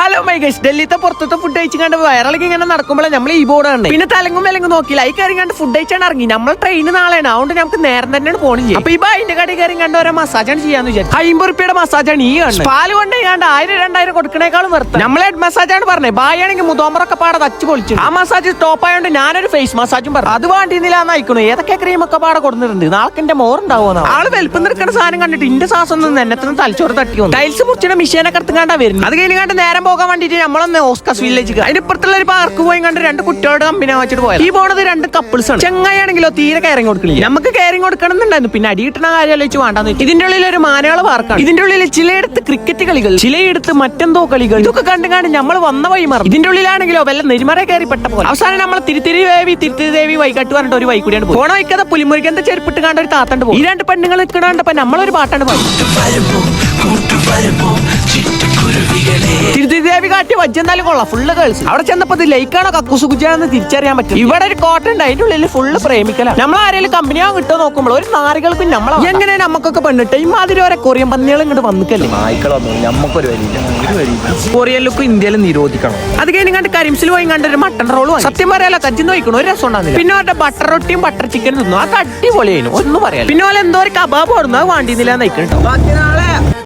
Hello my guys, ഡൽഹിത്തെ പുറത്തത്തെ food കഴിച്ചിട്ട് വയറിളക്കി ഇങ്ങനെ നടക്കുമ്പോൾ നമ്മൾ ഈ ബോർഡ് ആണ്. പിന്നെ തലങ്ങും വിലങ്ങും നോക്കിയില്ല, ഈ കയറി കണ്ട് ഫുഡ് കഴിച്ചാണ് ഇറങ്ങി. നമ്മൾ ട്രെയിൻ നാളെയാണ്, അതുകൊണ്ട് നമുക്ക് നേരം തന്നെയാണ് പോകണം. അപ്പൊ ഈ അതിന്റെ കടി കയറി കണ്ട് ഓരോ മസാജാണ് ചെയ്യാന്ന് വിചാരിച്ചു. 50 റുപ്യയുടെ മസാജാണ് ഈ കാണുന്നത്. പാല് കൊണ്ട് കണ്ട് 1000-2000 കൊടുക്കണേക്കാളും വെറുതെ. നമ്മൾ ഹെഡ് മസാജാണ് പറഞ്ഞത്. ബായാണെങ്കിൽ മുതോമ്പറൊക്കെ പാടെ തച്ച് പൊളിച്ചു. ആ മസാജ് സ്റ്റോപ്പ് ആയതുകൊണ്ട് ഞാനൊരു ഫേസ് മസാജും പറഞ്ഞു. അത് വേണ്ടിന്നില്ലാന്ന് അയക്കണു. ഏതൊക്കെ ക്രീമൊക്കെ പാടെ കൊടുത്തിട്ടുണ്ട്. നാളെ എന്റെ മോറുണ്ടാവുന്ന ആള് വെളുപ്പം നിൽക്കുന്ന സാധനം കണ്ടിട്ട് ഇന്റെ സാസൊന്നും എന്നെ തലച്ചോറ് തട്ടി വന്നു. ടൈൽസ് മുറിച്ചിട്ട് മിഷീനൊക്കെ എടുത്ത് കണ്ടാ വരുന്നത്. അത് കഴിഞ്ഞ് കണ്ട് നേരം പോകാൻ വേണ്ടിട്ട് നമ്മളൊന്ന് ഓസ്കാസ് വില്ലേജ് അതിന്റെ ഇപ്പുറത്തുള്ള ഒരു പാർക്ക് പോയി കണ്ട് 2 കുട്ടികളുടെ കമ്പനി വെച്ചിട്ട് പോയത്. ഈ പോണത് 2 കപ്പിൾസ് ആണ്. ചെങ്ങായാണെങ്കിലോ തീരെ കയറിങ് കൊടുക്കില്ല. നമുക്ക് കയറിങ് കൊടുക്കണമെന്നുണ്ടായിരുന്നു. പിന്നെ അടി കിട്ടുന്ന കാര്യം ആലോചിച്ച് വേണ്ടാന്ന് വെച്ചു. ഇതിന്റെ ഉള്ളിൽ ഒരു മാനകള പാർക്കാണ്. ഇതിന്റെ ഉള്ളിൽ ചിലയിടത്ത് ക്രിക്കറ്റ് കളികൾ, ചിലയിടത്ത് മറ്റെന്തോ കളികൾ. ഇതൊക്കെ കണ്ടുകാണ്ട് നമ്മൾ വന്ന വഴി മറന്നു. ഇതിന്റെ ഉള്ളിലാണെങ്കിലോ വല്ല നെരിമറ കയറി പെട്ട പോലെ. അവസാനം നമ്മൾ തിരുത്തിരി ദേവി വൈകാട്ട് പറഞ്ഞിട്ട് ഒരു വൈക്കൂടിയാണ് പോണ വയ്ക്കാതെ പുലിമുറിക്കത്തെ ചെരുപ്പിട്ട് കണ്ട ഒരു താത്തണ്ട് പോകും. ഈ 2 പെണ്ണുങ്ങൾ നിൽക്കണപ്പോ നമ്മളൊരു പാട്ടാണ് പാടും. തിരുത്തിദേവി കാട്ടി വജ്ജെന്നാലും കൊള്ളാം. Full girls. അവിടെ ചെന്നപ്പോ ഇത് ലൈക്കാണോ കക്കൂസ് കുജാണെന്ന് തിരിച്ചറിയാൻ പറ്റും. ഇവിടെ ഒരു കോട്ട ഉണ്ട്, അതിന്റെ ഉള്ളിൽ ഫുള്ള് പ്രേമിക്കലാണ്. നമ്മൾ ആരെങ്കിലും കമ്പനിയാ കിട്ടുമോ നോക്കുമ്പോൾ ഒരു നാറികൾക്കും നമ്മളെ എങ്ങനെ നമുക്കൊക്കെ പെണ്ണിട്ട് ഇമാതിരി ഓരോ കൊറിയൻ പന്നികൾ ഇങ്ങോട്ട് വന്നിക്കല്ലേ. കൊറിയൻ ലുക്ക് ഇന്ത്യയിൽ നിരോധിക്കണം. അത് കഴിഞ്ഞ് കണ്ട് കരിംസിൽ പോയി കണ്ട് ഒരു മട്ടൺ റോൾ വാങ്ങി. സത്യം പറയാലോ കജ്ജിന്ന് നോക്കണം, ഒരു രസം ഉണ്ടാകുന്നില്ല. പിന്നെ അവരുടെ ബട്ടർ റൊട്ടിയും ബട്ടർ ചിക്കനും തിന്നു. അത് അടിപൊളിയായിരുന്നു, ഒന്നും പറയാം. പിന്നെ പോലെ എന്തോ ഒരു കബാബ് ഓടുന്നു, അത് വാണ്ടിന്നില്ല നയിക്കണം.